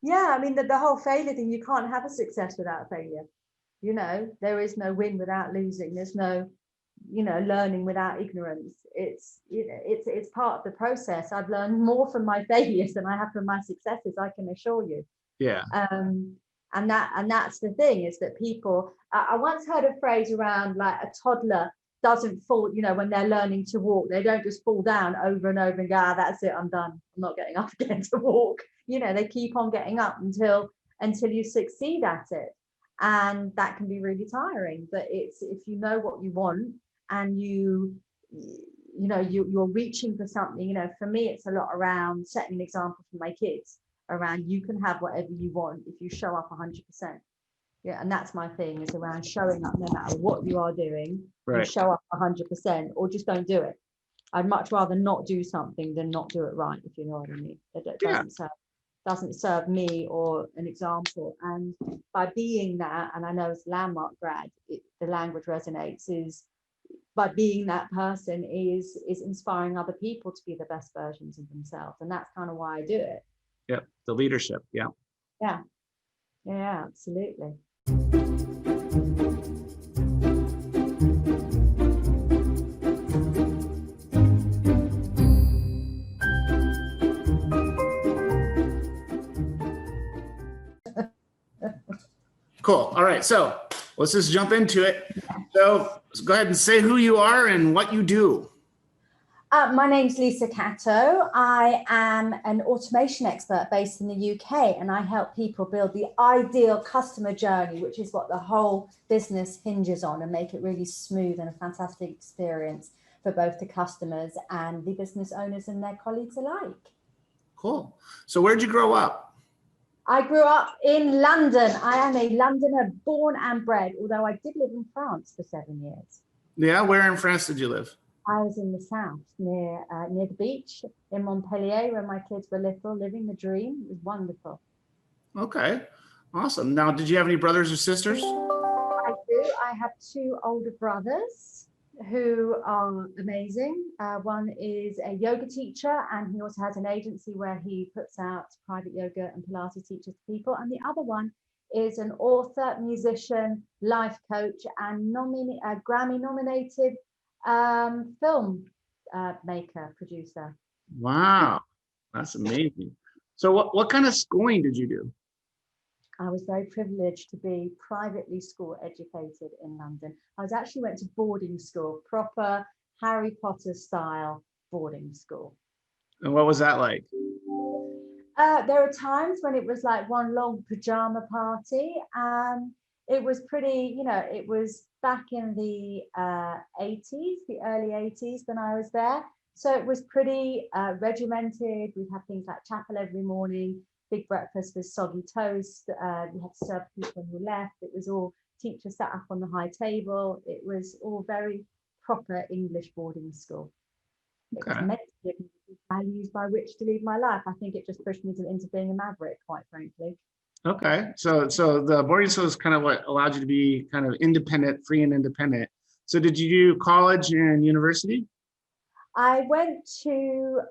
Yeah, I mean, the whole failure thing, you can't have a success without failure. You know, there is no win without losing. There's no, you know, learning without ignorance. It's, you know, it's part of the process. I've learned more from my failures than I have from my successes, I can assure you. Yeah. And that's the thing, is that people, I once heard a phrase around, like, a toddler doesn't fall, you know, when they're learning to walk, they don't just fall down over and over and go, that's it, I'm done, I'm not getting up again to walk. You know, they keep on getting up until you succeed at it. And that can be really tiring. But it's, if you know what you want, and you're reaching for something. You know, for me, it's a lot around setting an example for my kids, around, you can have whatever you want if you show up 100%. Yeah, and that's my thing, is around showing up no matter what you are doing. You Right. show up 100%, or just don't do it. I'd much rather not do something than not do it right, if you know what I mean. It Yeah. doesn't serve me or an example. And by being that, and I know as a landmark grad, the language resonates, is by being that person is inspiring other people to be the best versions of themselves. And that's kind of why I do it. Yep. The leadership. Yeah. Yeah. Yeah, absolutely. Cool. All right. So let's just jump into it. So let's go ahead and say who you are and what you do. My name's Lisa Catto. I am an automation expert based in the UK, and I help people build the ideal customer journey, which is what the whole business hinges on, and make it really smooth and a fantastic experience for both the customers and the business owners and their colleagues alike. Cool. So where'd you grow up? I grew up in London. I am a Londoner, born and bred, although I did live in France for 7 years. Yeah. Where in France did you live? I was in the south, near the beach in Montpellier, where my kids were little, living the dream. It was wonderful. Okay. Awesome. Now, did you have any brothers or sisters? I do. I have 2 older brothers who are amazing. One is a yoga teacher, and he also has an agency where he puts out private yoga and Pilates teachers to people. And the other one is an author, musician, life coach, and Grammy-nominated film maker, producer. Wow. That's amazing. So what kind of schooling did you do? I was very privileged to be privately school educated in London. I actually went to boarding school, proper Harry Potter style boarding school. And what was that like? There were times when it was like one long pajama party. It was pretty, you know, it was back in the 80s, the early 80s when I was there. So it was pretty regimented. We'd have things like chapel every morning, big breakfast with soggy toast. We had to serve people who left. It was all teachers sat up on the high table. It was all very proper English boarding school. It was meant to give me values by which to lead my life. I think it just pushed me into being a maverick, quite frankly. Okay. So the boarding school is kind of what allowed you to be kind of independent, free and independent. So did you do college and university? I went to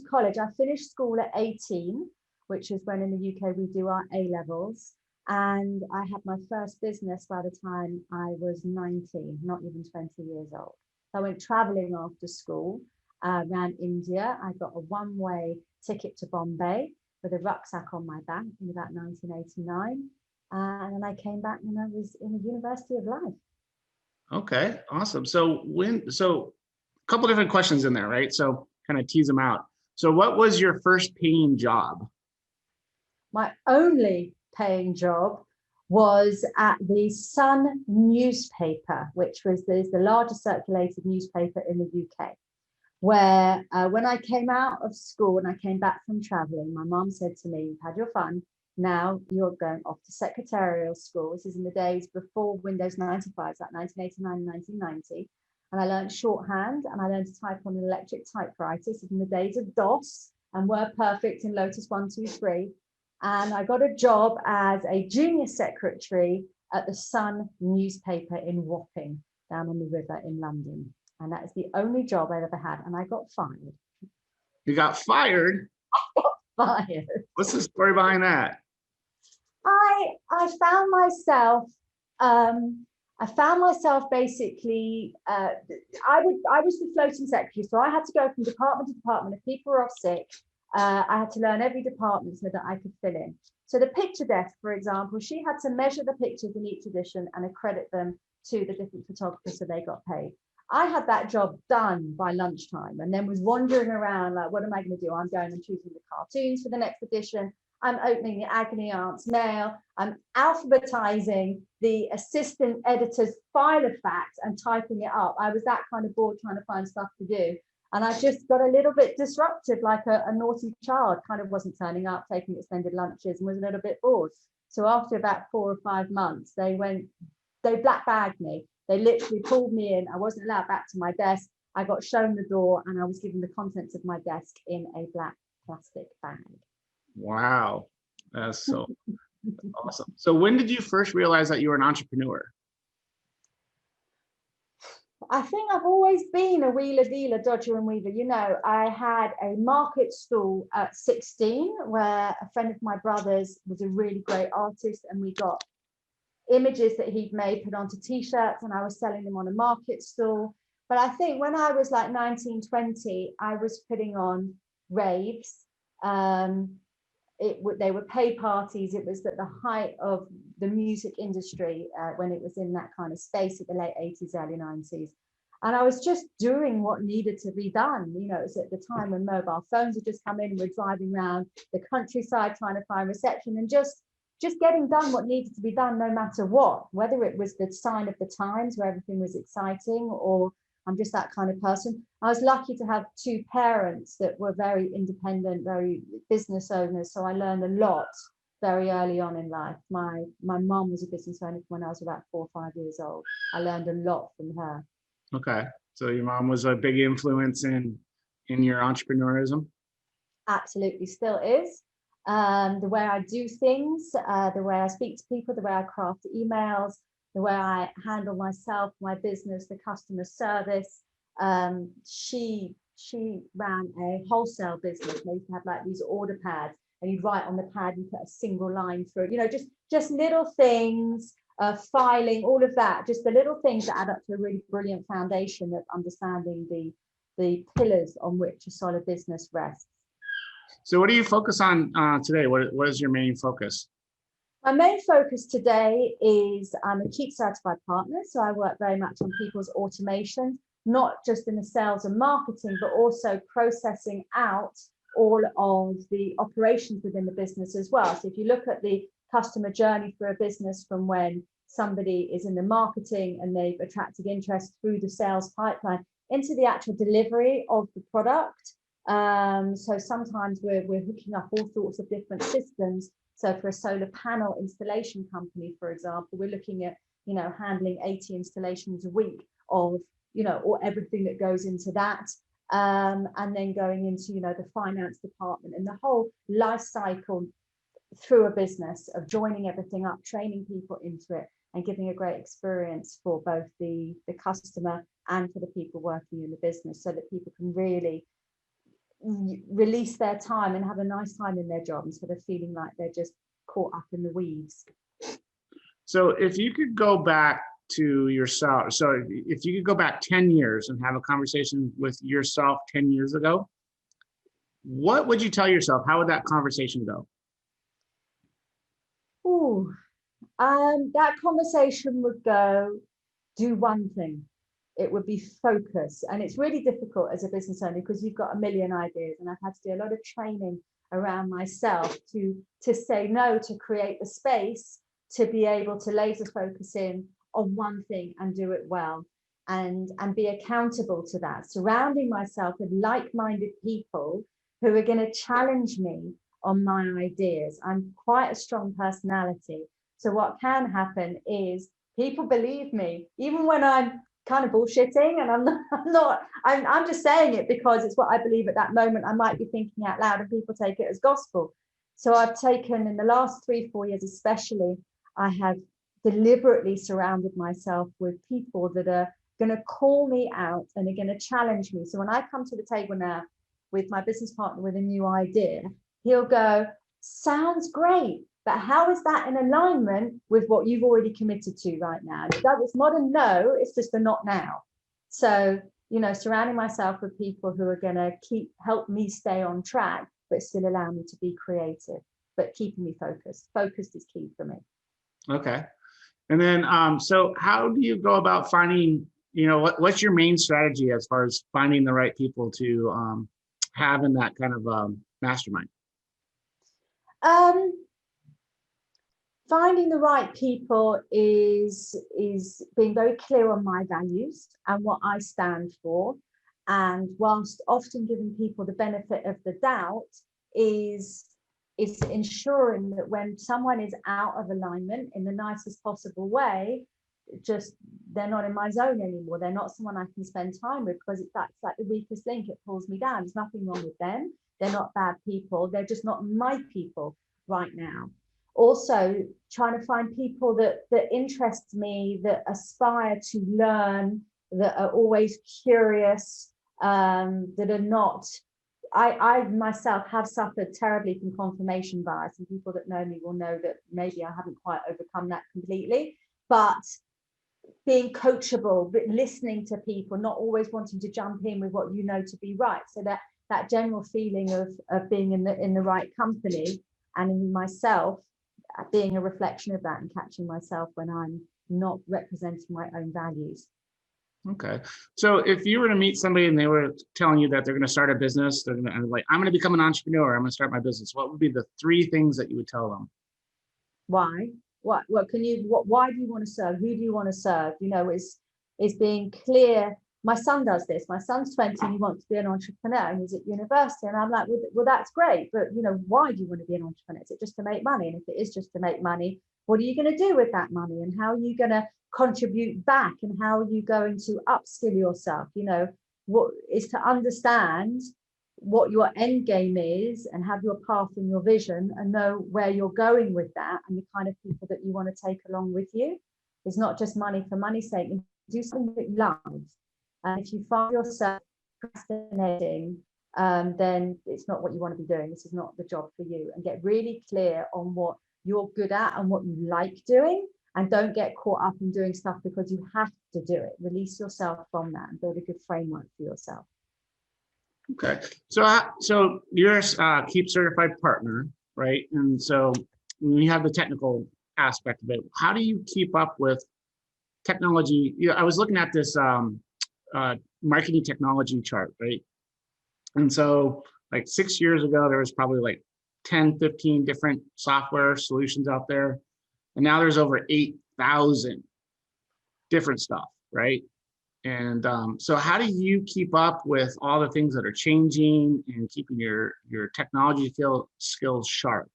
college. I finished school at 18, which is when in the UK we do our A levels. And I had my first business by the time I was 19, not even 20 years old. So I went traveling after school around India. I got a one-way ticket to Bombay with a rucksack on my back in about 1989. And then I came back when I was in the University of Life. Okay, awesome. So a couple different questions in there, right? So kind of tease them out. So what was your first paying job? My only paying job was at the Sun newspaper, which is the largest circulated newspaper in the UK, where when I came out of school and I came back from traveling, my mom said to me, "You've had your fun, now you're going off to secretarial school." This is in the days before Windows 95, like 1989, 1990. And I learned shorthand, and I learned to type on an electric typewriter. This is in the days of DOS and WordPerfect in Lotus 123. And I got a job as a junior secretary at the Sun newspaper in Wapping, down on the river in London. And that is the only job I've ever had. And I got fired. You got fired? I got fired. What's the story behind that? I found myself basically I was the floating secretary, so I had to go from department to department. If people were off sick, I had to learn every department so that I could fill in. So the picture desk, for example, she had to measure the pictures in each edition and accredit them to the different photographers so they got paid. I had that job done by lunchtime and then was wandering around like, what am I going to do? I'm going and choosing the cartoons for the next edition. I'm opening the Agony Aunt's mail. I'm alphabetizing the assistant editor's file of facts and typing it up. I was that kind of bored trying to find stuff to do. And I just got a little bit disruptive, like a naughty child, kind of wasn't turning up, taking extended lunches and was a little bit bored. So after about 4 or 5 months, they black bagged me. They literally pulled me in. I wasn't allowed back to my desk. I got shown the door and I was given the contents of my desk in a black plastic bag. Wow, that's so awesome. So when did you first realize that you were an entrepreneur? I think I've always been a wheeler dealer, dodger and weaver. You know, I had a market stall at 16 where a friend of my brother's was a really great artist and we got images that he'd made put onto t-shirts and I was selling them on a market stall. But I think when I was like 19, 20, I was putting on raves. They were paid parties. It was at the height of the music industry when it was in that kind of space at the late 80s, early 90s. And I was just doing what needed to be done. You know, it was at the time when mobile phones had just come in. We're driving around the countryside trying to find reception and just getting done what needed to be done, no matter what, whether it was the sign of the times where everything was exciting or I'm just that kind of person. I was lucky to have 2 parents that were very independent, very business owners. So I learned a lot very early on in life. My mom was a business owner when I was about 4 or 5 years old. I learned a lot from her. Okay, so your mom was a big influence in your entrepreneurism? Absolutely, still is. The way I do things, the way I speak to people, the way I craft emails, the way I handle myself, my business, the customer service. She ran a wholesale business. They used to have like these order pads, and you'd write on the pad and put a single line through. You know, just little things, filing, all of that. Just the little things that add up to a really brilliant foundation of understanding the pillars on which a solid business rests. So what do you focus on today? What is your main focus? My main focus today is I'm a Keep certified partner. So I work very much on people's automation, not just in the sales and marketing, but also processing out all of the operations within the business as well. So if you look at the customer journey for a business from when somebody is in the marketing and they've attracted interest through the sales pipeline into the actual delivery of the product. So sometimes we're hooking up all sorts of different systems. So for a solar panel installation company, for example, we're looking at, you know, handling 80 installations a week of, you know, or everything that goes into that. And then going into, you know, the finance department and the whole life cycle through a business of joining everything up, training people into it and giving a great experience for both the customer and for the people working in the business so that people can really release their time and have a nice time in their job instead of feeling like they're just caught up in the weeds. So if you could go back to yourself, so if you could go back 10 years and have a conversation with yourself 10 years ago, what would you tell yourself? How would that conversation go? Ooh, that conversation would go, do one thing. It would be focus. And it's really difficult as a business owner because you've got a million ideas. And I've had to do a lot of training around myself to say no, to create the space to be able to laser focus in on one thing and do it well and be accountable to that. Surrounding myself with like-minded people who are going to challenge me on my ideas. I'm quite a strong personality. So what can happen is people believe me, even when I'm kind of bullshitting and I'm just saying it because it's what I believe at that moment. I might be thinking out loud and people take it as gospel. So I've taken in the last 3-4 years, especially, I have deliberately surrounded myself with people that are going to call me out and are going to challenge me. So when I come to the table now with my business partner with a new idea, he'll go, sounds great, but how is that in alignment with what you've already committed to right now? It's not a no, it's just a not now. So, you know, surrounding myself with people who are going to help me stay on track, but still allow me to be creative, but keeping me focused. Focused is key for me. Okay. And then, so how do you go about finding, you know, what's your main strategy as far as finding the right people to have in that kind of mastermind? Finding the right people is being very clear on my values and what I stand for. And whilst often giving people the benefit of the doubt, is ensuring that when someone is out of alignment in the nicest possible way, just they're not in my zone anymore. They're not someone I can spend time with, because that's like the weakest link. It pulls me down. There's nothing wrong with them. They're not bad people. They're just not my people right now. Also trying to find people that interest me, that aspire to learn, that are always curious, that are not, I myself have suffered terribly from confirmation bias, and people that know me will know that maybe I haven't quite overcome that completely, but being coachable, but listening to people, not always wanting to jump in with what you know to be right. So that general feeling of being in the right company, and in myself being a reflection of that, and catching myself when I'm not representing my own values. Okay. So if you were to meet somebody and they were telling you that they're going to start a business, they're going to I'm going to become an entrepreneur, I'm going to start my business, what would be the 3 things that you would tell them? Why? What why do you want to serve? Who do you want to serve? You know, is being clear. My son does this. My son's 20 and he wants to be an entrepreneur, and he's at university. And I'm like, well, that's great. But, you know, why do you want to be an entrepreneur? Is it just to make money? And if it is just to make money, what are you going to do with that money? And how are you going to contribute back? And how are you going to upskill yourself? You know, what is to understand what your end game is, and have your path and your vision, and know where you're going with that, and the kind of people that you want to take along with you. It's not just money for money's sake. Do something that you love. And if you find yourself procrastinating, then it's not what you want to be doing. This is not the job for you. And get really clear on what you're good at and what you like doing, and don't get caught up in doing stuff because you have to do it. Release yourself from that and build a good framework for yourself. Okay. So you're a Keep certified partner, right? And so when you have the technical aspect of it, how do you keep up with technology? I was looking at this marketing technology chart, right? And so like 6 years ago, there was probably like 10, 15 different software solutions out there. And now there's over 8,000 different stuff, right? And so how do you keep up with all the things that are changing and keeping your technology skills sharp?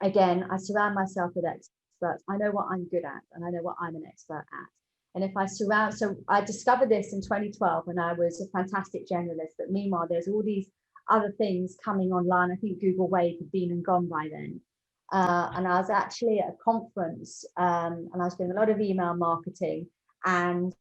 Again, I surround myself with experts. I know what I'm good at, and I know what I'm an expert at. And if I so I discovered this in 2012 when I was a fantastic generalist, but meanwhile, there's all these other things coming online. I think Google Wave had been and gone by then. And I was actually at a conference, and I was doing a lot of email marketing, and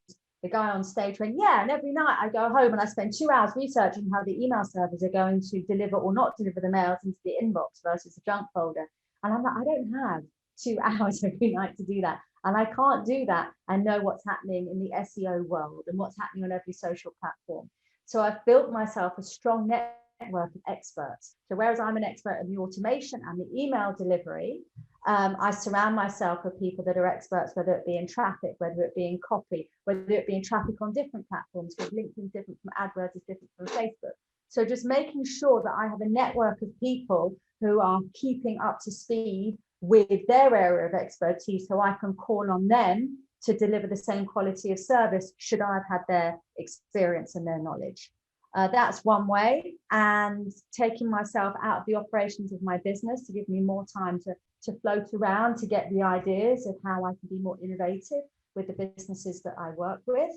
the guy on stage went, yeah, and every night I go home and I spend 2 hours researching how the email servers are going to deliver or not deliver the mails into the inbox versus the junk folder. And I'm like, I don't have 2 hours every night to do that. And I can't do that and know what's happening in the SEO world and what's happening on every social platform. So I've built myself a strong network of experts. So whereas I'm an expert in the automation and the email delivery, I surround myself with people that are experts, whether it be in traffic, whether it be in copy, whether it be in traffic on different platforms, because LinkedIn is different from AdWords, is different from Facebook. So just making sure that I have a network of people who are keeping up to speed with their area of expertise, so I can call on them to deliver the same quality of service should I have had their experience and their knowledge. That's one way, and taking myself out of the operations of my business to give me more time to float around, to get the ideas of how I can be more innovative with the businesses that I work with,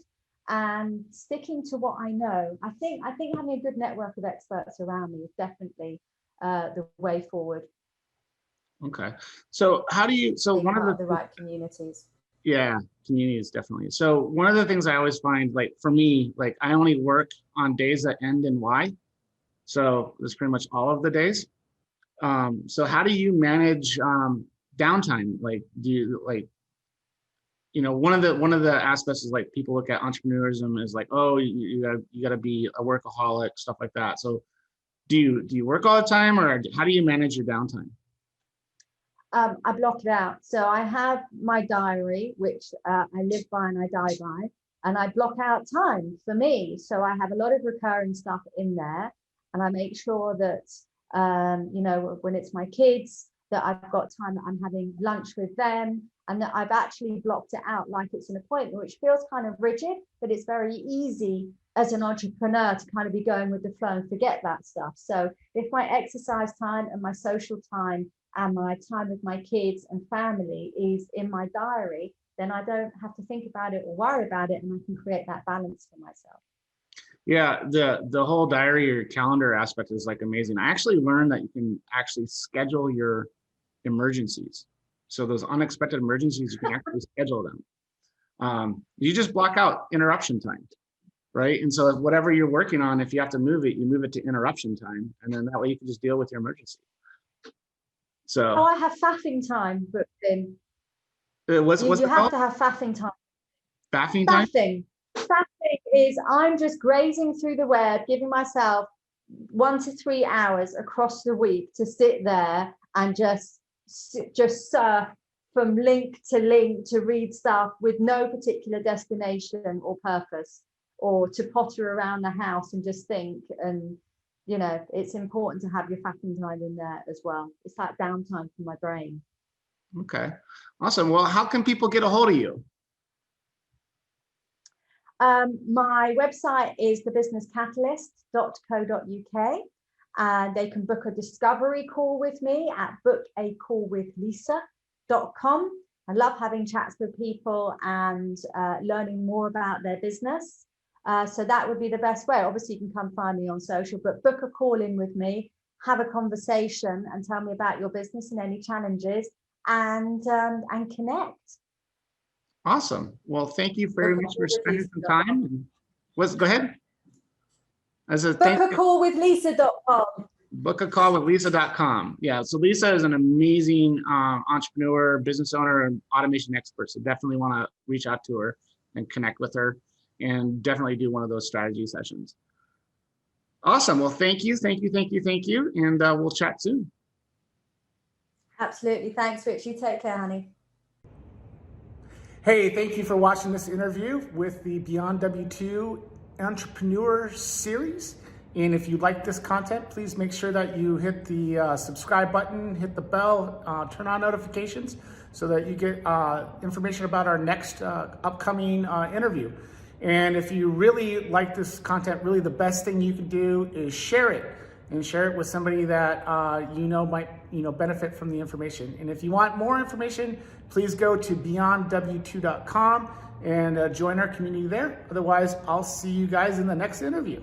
and sticking to what I know. I think having a good network of experts around me is definitely the way forward. Okay. So how do you, so one of the right communities. Yeah, communities, definitely. So one of the things I always find, like for me, like I only work on days that end in Y. So it's pretty much all of the days. So how do you manage downtime? Like, do you like, one of the aspects is like people look at entrepreneurism as like, oh, you gotta be a workaholic, stuff like that. So do you work all the time, or how do you manage your downtime? I block it out. So I have my diary, which I live by and I die by, and I block out time for me. So I have a lot of recurring stuff in there, and I make sure that, when it's my kids, that I've got time that I'm having lunch with them, and that I've actually blocked it out like it's an appointment, which feels kind of rigid, but it's very easy as an entrepreneur to kind of be going with the flow and forget that stuff. So if my exercise time and my social time and my time with my kids and family is in my diary, then I don't have to think about it or worry about it, and I can create that balance for myself. Yeah, the whole diary or calendar aspect is like amazing. I actually learned that you can actually schedule your emergencies. So those unexpected emergencies, you can actually schedule them. You just block out interruption time, right? And so whatever you're working on, if you have to move it, you move it to interruption time, and then that way you can just deal with your emergency. So I have faffing time booked in. What's you it have called? to have faffing time. Faffing time? Faffing is I'm just grazing through the web, giving myself 1 to 3 hours across the week to sit there and just surf from link to read stuff with no particular destination or purpose, or to potter around the house and just think. And it's important to have your faffing time in there as well. It's that downtime for my brain. Okay, awesome. Well, how can people get a hold of you? My website is thebusinesscatalyst.co.uk, and they can book a discovery call with me at bookacallwithlisa.com. I love having chats with people and learning more about their business. So that would be the best way. Obviously, you can come find me on social, but book a call in with me, have a conversation, and tell me about your business and any challenges, and connect. Awesome. Well, thank you very much for spending some time. Go ahead. Book a call with Lisa.com. Book a call with Lisa.com. Yeah, so Lisa is an amazing entrepreneur, business owner, and automation expert. So definitely want to reach out to her and connect with her, and definitely do one of those strategy sessions. Awesome. Well, thank you. And we'll chat soon. Absolutely. Thanks, Rich. You take care, honey. Hey, thank you for watching this interview with the Beyond W2 Entrepreneur series. And if you like this content, please make sure that you hit the subscribe button, hit the bell, turn on notifications so that you get information about our next upcoming interview. And if you really like this content, really the best thing you can do is share it, and share it with somebody that might benefit from the information. And if you want more information, please go to beyondw2.com and join our community there. Otherwise, I'll see you guys in the next interview.